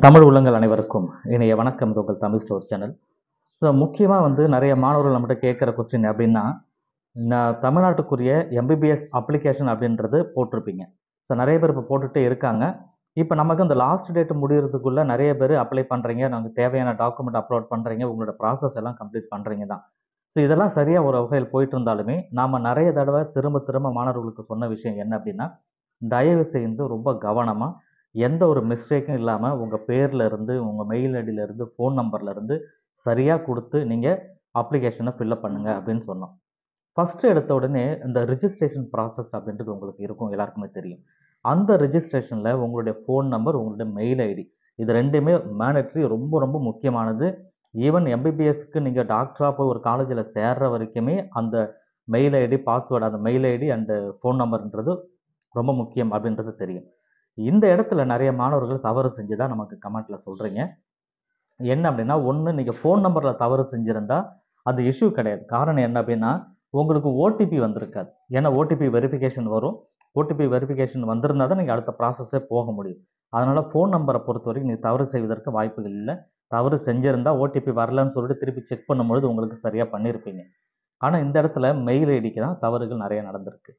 தமிழ் உள்ளங்கள் அனைவருக்கும் இணைய வணக்கம். இது உங்கள் தமிழ் ஸ்டோர் சேனல். ஸோ முக்கியமாக நிறைய மாணவர்கள் நம்மகிட்ட கேட்குற கொஸ்டின் அப்படின்னா, நான் தமிழ்நாட்டுக்குரிய எம்பிபிஎஸ் அப்ளிகேஷன் அப்படின்றது போட்டிருப்பீங்க. ஸோ நிறைய பேர் இப்போ போட்டுகிட்டே இருக்காங்க. இப்போ நமக்கு அந்த லாஸ்ட் டேட் முடிகிறதுக்குள்ளே நிறைய பேர் அப்ளை பண்ணுறீங்க, நமக்கு தேவையான டாக்குமெண்ட் அப்லோட் பண்ணுறீங்க, உங்களோட ப்ராசஸ் எல்லாம் கம்ப்ளீட் பண்ணுறீங்க தான். ஸோ இதெல்லாம் சரியாக ஒரு வகையில் போயிட்டு இருந்தாலுமே நாம் நிறைய தடவை திரும்ப திரும்ப மாணவர்களுக்கு சொன்ன விஷயம் என்ன அப்படின்னா, தயவு செய்து ரொம்ப கவனமாக எந்த ஒரு மிஸ்டேக்கும் இல்லாமல் உங்கள் பேரில் இருந்து, உங்கள் மெயில் ஐடியிலேருந்து, ஃபோன் நம்பர்லேருந்து சரியாக கொடுத்து நீங்கள் அப்ளிகேஷனை ஃபில்லப் பண்ணுங்கள் அப்படின்னு சொன்னோம். ஃபஸ்ட்டு எடுத்த உடனே இந்த ரிஜிஸ்ட்ரேஷன் ப்ராசஸ் அப்படின்றது உங்களுக்கு இருக்கும், எல்லாருக்குமே தெரியும். அந்த ரிஜிஸ்ட்ரேஷனில் உங்களுடைய ஃபோன் நம்பர், உங்களுடைய மெயில் ஐடி, இது ரெண்டுமே மேண்டட்ரி, ரொம்ப ரொம்ப முக்கியமானது. ஈவன் எம்பிபிஎஸ்க்கு நீங்கள் டாக்டராக போய் ஒரு காலேஜில் சேர்ற வரைக்குமே அந்த மெயில் ஐடி, பாஸ்வேர்டு, அந்த மெயில் ஐடி அண்டு ஃபோன் நம்பர்ன்றது ரொம்ப முக்கியம் அப்படின்றது தெரியும். இந்த இடத்துல நிறைய மாணவர்கள் தவறு செஞ்சு தான் நமக்கு கமெண்ட்டில் சொல்கிறீங்க. என்ன அப்படின்னா, ஒன்று நீங்கள் ஃபோன் நம்பரில் தவறு செஞ்சுருந்தா அது இஷ்யூ கிடையாது. காரணம் என்ன அப்படின்னா, உங்களுக்கு ஓடிபி வந்திருக்காது. ஏன்னா ஓடிபி வெரிஃபிகேஷன் வரும். ஓடிபி வெரிஃபிகேஷன் வந்திருந்தால் தான் நீங்கள் அடுத்த ப்ராசஸே போக முடியும். அதனால் ஃபோன் நம்பரை பொறுத்த வரைக்கும் நீங்கள் தவறு செய்வதற்கு வாய்ப்புகள் இல்லை. தவறு செஞ்சுருந்தால் ஓடிபி வரலன்னு சொல்லிட்டு திருப்பி செக் பண்ணும்பொழுது உங்களுக்கு சரியாக பண்ணியிருப்பீங்க. ஆனால் இந்த இடத்துல மெயில் ஐடிக்கு தான் தவறுகள் நிறைய நடந்திருக்கு.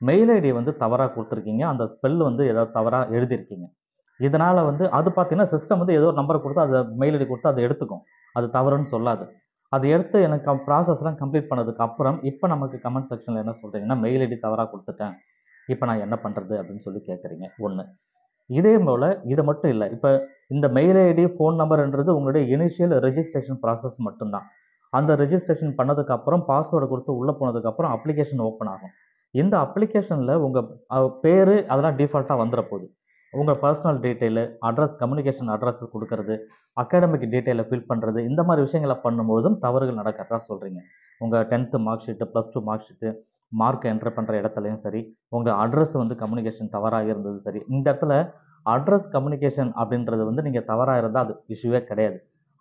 மெயில் ஐடி தவறாக கொடுத்துருக்கீங்க. அந்த ஸ்பெல் ஏதாவது தவறாக எழுதியிருக்கீங்க. இதனால் அது பார்த்தீங்கன்னா, சிஸ்டம் ஏதோ ஒரு நம்பரை கொடுத்து அதை மெயில் ஐடி கொடுத்து அதை எடுத்துக்கும். அது தவறுன்னு சொல்லாது. அதை எடுத்து எனக்கு ப்ராசஸ்லாம் கம்ப்ளீட் பண்ணதுக்கு அப்புறம் இப்போ நமக்கு கமெண்ட் செக்ஷனில் என்ன சொல்கிறீங்கன்னா, மெயில் ஐடி தவறாக கொடுத்துட்டேன், இப்போ நான் என்ன பண்ணுறது அப்படின்னு சொல்லி கேட்குறீங்க. ஒன்று. இதே போல் இது மட்டும் இல்லை. இப்போ இந்த மெயில் ஐடி, ஃபோன் நம்பர்ன்றது உங்களுடைய இனிஷியல் ரெஜிஸ்ட்ரேஷன் ப்ராசஸ் மட்டும்தான். அந்த ரெஜிஸ்ட்ரேஷன் பண்ணதுக்கப்புறம் பாஸ்வேர்டை கொடுத்து உள்ளே போனதுக்கப்புறம் அப்ளிகேஷன் ஓப்பன் ஆகும். இந்த அப்ளிகேஷனில் உங்கள் பேர் அதெல்லாம் டிஃபால்ட்டாக வந்துட போகுது. உங்கள் personal detail, address, communication address கொடுக்கறது, அகாடமிக் டீட்டெயிலை ஃபில் பண்ணுறது, இந்த மாதிரி விஷயங்களை பண்ணும்பொழுதும் தவறுகள் நடக்கிறதா சொல்கிறீங்க. உங்கள் 10th mark sheet, +2 mark sheet, mark entry பண்ணுற இடத்துலையும் சரி, உங்கள் அட்ரஸ் கம்யூனிகேஷன் தவறாக இருந்தது சரி. இந்த இடத்துல அட்ரஸ் கம்யூனிகேஷன் அப்படின்றது நீங்கள் தவறாக இருந்தால் அது இஷ்யூவே கிடையாது.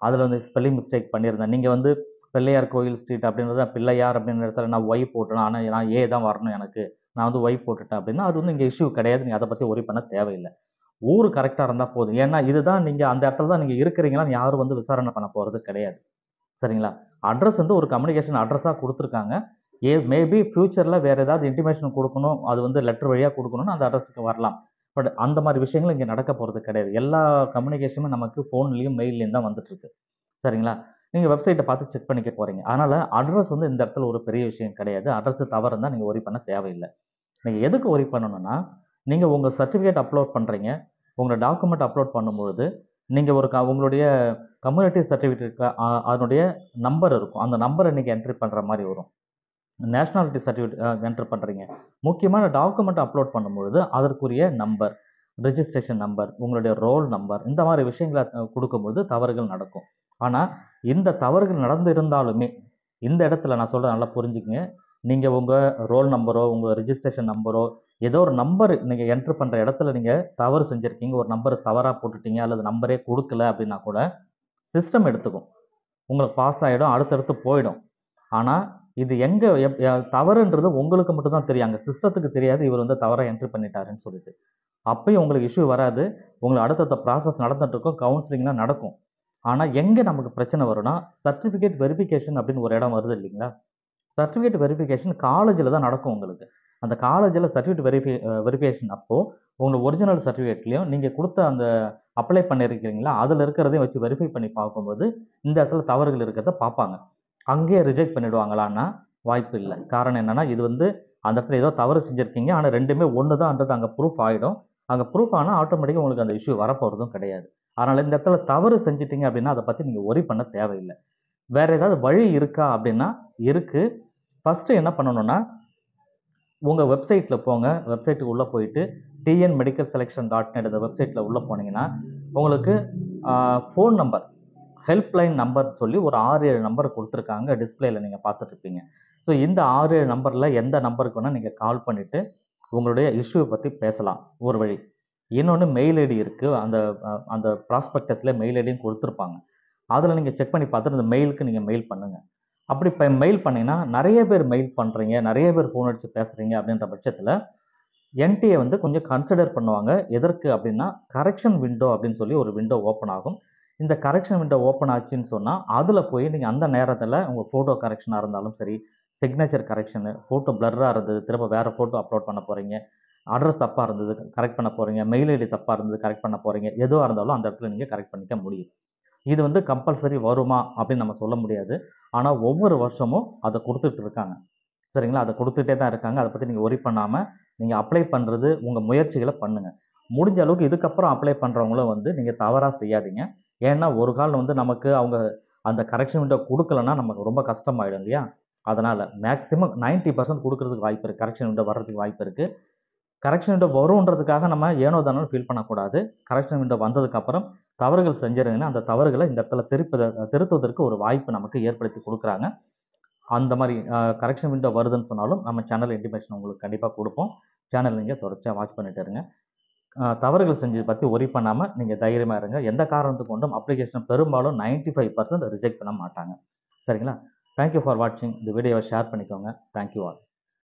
அதில் ஸ்பெல்லிங் மிஸ்டேக் பண்ணியிருந்தேன். நீங்கள் பிள்ளையார் கோயில் ஸ்ட்ரீட் அப்படின்றத பிள்ளையார் அப்படின்ற இடத்துல நான் ஒய் போட்டேன், ஆனால் நான் ஏ தான் வரணும், எனக்கு நான் ஒய் போட்டுட்டேன் அப்படின்னா அது இங்கே இஷ்யூ கிடையாது. நீங்கள் அதை பற்றி ஒரி பண்ண தேவையில்லை. ஊர் கரெக்டாக இருந்தால் போதும். ஏன்னா இதுதான் நீங்கள் அந்த இடத்துல தான் நீங்கள் இருக்கிறீங்களான்னு யாரும் விசாரணை பண்ண போகிறது கிடையாது. சரிங்களா? அட்ரஸ் ஒரு கம்யூனிகேஷன் அட்ரஸாக கொடுத்துருக்காங்க. மேபி ஃப்யூச்சரில் வேறு ஏதாவது இன்டிமேஷன் கொடுக்கணும், அது லெட்டர் வழியாக கொடுக்கணும்னு அந்த அட்ரஸுக்கு வரலாம். பட் அந்த மாதிரி விஷயங்கள் இங்கே நடக்க போகிறது கிடையாது. எல்லா கம்யூனிகேஷனும் நமக்கு ஃபோன்லேயும் மெயில்லையும் தான் வந்துட்டுருக்கு. சரிங்களா? நீங்கள் வெப்சைட்டை பார்த்து செக் பண்ணிக்க போகிறீங்க. அதனால் அட்ரஸ் இந்த இடத்துல ஒரு பெரிய விஷயம் கிடையாது. அட்ரஸ் தவறு இருந்தால் நீங்கள் ஒரி பண்ண தேவையில்லை. நீங்கள் எதுக்கு ஒரி பண்ணணும்னா, நீங்கள் உங்கள் சர்டிஃபிகேட் அப்லோட் பண்ணுறீங்க, உங்களோட டாக்குமெண்ட் அப்லோட் பண்ணும்பொழுது நீங்கள் உங்களுடைய கம்யூனிட்டி சர்டிஃபிகேட் அதனுடைய நம்பர் இருக்கும். அந்த நம்பரை நீங்கள் என்ட்ரி பண்ணுற மாதிரி வரும். நேஷ்னாலிட்டி சர்டிஃபிகேட் என்ட்ரு பண்ணுறீங்க. முக்கியமான டாக்குமெண்ட் அப்லோட் பண்ணும்பொழுது அதற்குரிய நம்பர், ரிஜிஸ்ட்ரேஷன் நம்பர், உங்களுடைய ரோல் நம்பர், இந்த மாதிரி விஷயங்களை கொடுக்கும்பொழுது தவறுகள் நடக்கும். ஆனால் இந்த தவறுகள் நடந்து இருந்தாலுமே இந்த இடத்துல நான் சொல்கிறேன், நல்லா புரிஞ்சுக்கங்க. நீங்கள் உங்கள் ரோல் நம்பரோ, உங்கள் ரிஜிஸ்ட்ரேஷன் நம்பரோ, ஏதோ ஒரு நம்பர் நீங்கள் என்ட்ரு பண்ணுற இடத்துல நீங்கள் தவறு செஞ்சுருக்கீங்க, ஒரு நம்பர் தவறாக போட்டுட்டீங்க, அல்லது நம்பரே கொடுக்கல அப்படின்னா கூட சிஸ்டம் எடுத்துக்கும். உங்களுக்கு பாஸ் ஆகிடும், அடுத்தடுத்து போயிடும். ஆனால் இது எங்கே தவறுன்றது உங்களுக்கு மட்டும்தான் தெரியும். அங்கே சிஸ்டத்துக்கு தெரியாது இவர் தவறாக என்ட்ரி பண்ணிட்டாருன்னு சொல்லிட்டு. அப்பயும் உங்களுக்கு இஷ்யூ வராது. உங்களுக்கு அடுத்தடுத்த ப்ராசஸ் நடந்துட்டு இருக்கும், கவுன்சிலிங்லாம் நடக்கும். ஆனால் எங்கே நமக்கு பிரச்சனை வரும்னா, சர்டிஃபிகேட் வெரிஃபிகேஷன் அப்படின்னு ஒரு இடம் வருது இல்லைங்களா? சர்டிஃபிகேட் வெரிஃபிகேஷன் காலேஜில் தான் நடக்கும் உங்களுக்கு. அந்த காலேஜில் சர்டிஃபிகேட் வெரிஃபிகேஷன் அப்போது உங்களுக்கு ஒரிஜினல் சர்டிஃபிகேட்லேயும் நீங்கள் கொடுத்த அந்த அப்ளை பண்ணியிருக்கிறீங்களா, அதில் இருக்கிறதையும் வச்சு வெரிஃபை பண்ணி பார்க்கும்போது இந்த இடத்துல தவறுகள் இருக்கிறத பார்ப்பாங்க. அங்கேயே ரிஜெக்ட் பண்ணிவிடுவாங்களான்னா வாய்ப்பு இல்லை. காரணம் என்னென்னா, இது அந்த இடத்துல ஏதோ தவறு செஞ்சுருக்கீங்க, ஆனால் ரெண்டுமே ஒன்று தான்ன்றது அங்கே ப்ரூஃப் ஆகிடும். அங்கே ப்ரூஃப் ஆனால் ஆட்டோமேட்டிக்காக உங்களுக்கு அந்த இஷ்யூ வரப்போகிறதும் கிடையாது. அதனால் இந்த இடத்துல தவறு செஞ்சிட்டிங்க அப்படின்னா அதை பற்றி நீங்கள் ஒரி பண்ண தேவையில்லை. வேறு ஏதாவது வழி இருக்கா அப்படின்னா இருக்குது. ஃபஸ்ட்டு என்ன பண்ணணும்னா, உங்கள் வெப்சைட்டில் போங்க. வெப்சைட்டுக்கு உள்ளே போயிட்டு tnmedicalselection.net இந்த வெப்சைட்டில் உள்ளே போனீங்கன்னா உங்களுக்கு ஃபோன் நம்பர், ஹெல்ப்லைன் நம்பர் சொல்லி ஒரு 6-7 நம்பர் கொடுத்துருக்காங்க. டிஸ்பிளேயில் நீங்கள் பார்த்துட்ருப்பீங்க. ஸோ இந்த 6-7 நம்பரில் எந்த நம்பருக்கு வேணால் நீங்கள் கால் பண்ணிவிட்டு உங்களுடைய இஷ்யூவை பற்றி பேசலாம், ஒரு வழி. இன்னொன்று மெயில் ஐடி இருக்குது. அந்த ப்ராஸ்பெக்டஸில் மெயில் ஐடியும் கொடுத்துருப்பாங்க. அதில் நீங்கள் செக் பண்ணி பார்த்துட்டு அந்த மெயிலுக்கு நீங்கள் மெயில் பண்ணுங்கள். அப்படி இப்போ மெயில் பண்ணிங்கன்னா நிறைய பேர் மெயில் பண்ணுறீங்க, நிறைய பேர் ஃபோன் அடித்து பேசுகிறீங்க அப்படின்ற பட்சத்தில் என்டிஏ வந்து கொஞ்சம் கன்சிடர் பண்ணுவாங்க. எதற்கு அப்படின்னா, கரெக்ஷன் விண்டோ அப்படின்னு சொல்லி ஒரு விண்டோ ஓப்பன் ஆகும். இந்த கரெக்ஷன் விண்டோ ஓப்பன் ஆச்சுன்னு சொன்னா, அதுல போய் நீங்க அந்த நேரத்துல உங்க ஃபோட்டோ கரெக்ஷனா இருந்தாலும் சரி, சிக்னேச்சர் கரெக்ஷனு, ஃபோட்டோ பிளர்ரா இருந்தது, திரும்ப வேற ஃபோட்டோ அப்லோட் பண்ண போறீங்க. அட்ரஸ் தப்பா இருந்தது, கரெக்ட் பண்ண போறீங்க. மெயில் ஐடி தப்பா இருந்தது, கரெக்ட் பண்ண போறீங்க. எதுவா இருந்தாலும் அந்த இடத்துல நீங்க கரெக்ட் பண்ணிக்க முடியும். இது வந்து கம்பல்சரி வருமா அப்படின்னு நம்ம சொல்ல முடியாது. ஆனா ஒவ்வொரு வருஷமும் அத குடுத்துட்டு இருக்காங்க. சரிங்களா? அத குடுத்துட்டே தான் இருக்காங்க. அத பத்தி நீங்க வொரி பண்ணாம, நீங்க அப்ளை பண்றது, உங்க முயற்சிகள பண்ணுங்க. முடிஞ்ச அளவுக்கு இதுக்கப்புறம் அப்ளை பண்றவங்களும் வந்து நீங்க தவறா செய்யாதீங்க. ஏன்னா, ஒரு கால் வந்து நமக்கு அவங்க அந்த கரெக்ஷன் விண்டோ குடுக்கலன்னா, நமக்கு ரொம்ப கஷ்டமாயிடும் இல்லையா? அதனால மேக்ஸிமம் 90% குடுக்குறதுக்கு வாய்ப்பு இருக்கு. கரெக்ஷன் விண்டோ வர்றதுக்கு வாய்ப்பு இருக்கு. கரெக்ஷன் விண்டோ வருன்றதுக்காக நம்ம ஏனோ தானோன்னு ஃபீல் பண்ணக்கூடாது. கரெக்ஷன் விண்டோ வந்ததுக்கப்புறம் தவறுகள் செஞ்சிருந்தீங்கன்னா, அந்த தவறுகள இந்த இடத்துல திருத்துவதற்கு ஒரு வாய்ப்பு நமக்கு ஏற்படுத்தி குடுக்குறாங்க. அந்த மாரி கரெக்ஷன் விண்டோ வருதுன்னு சொன்னாலும், நம்ம சேனல் இன்டிமேஷன் உங்களுக்கு கண்டிப்பா குடுப்போம். சேனல் நீங்க தொடர்ச்சியா வாட்ச் பண்ணிட்டு இருங்க. தவறுகள் செஞ்சத பத்தி வொரி பண்ணாம நீங்க தைரியமா இருங்க. எந்த காரணத்துக் கொண்டும் அப்ளிகேஷன் பெரும்பாலும் 95% ரிஜெக்ட் பண்ண மாட்டாங்க. சரிங்களா? தேங்க் யூ ஃபார் வாட்சிங். இந்த வீடியோவ ஷேர் பண்ணிக்கோங்க. Thank you all.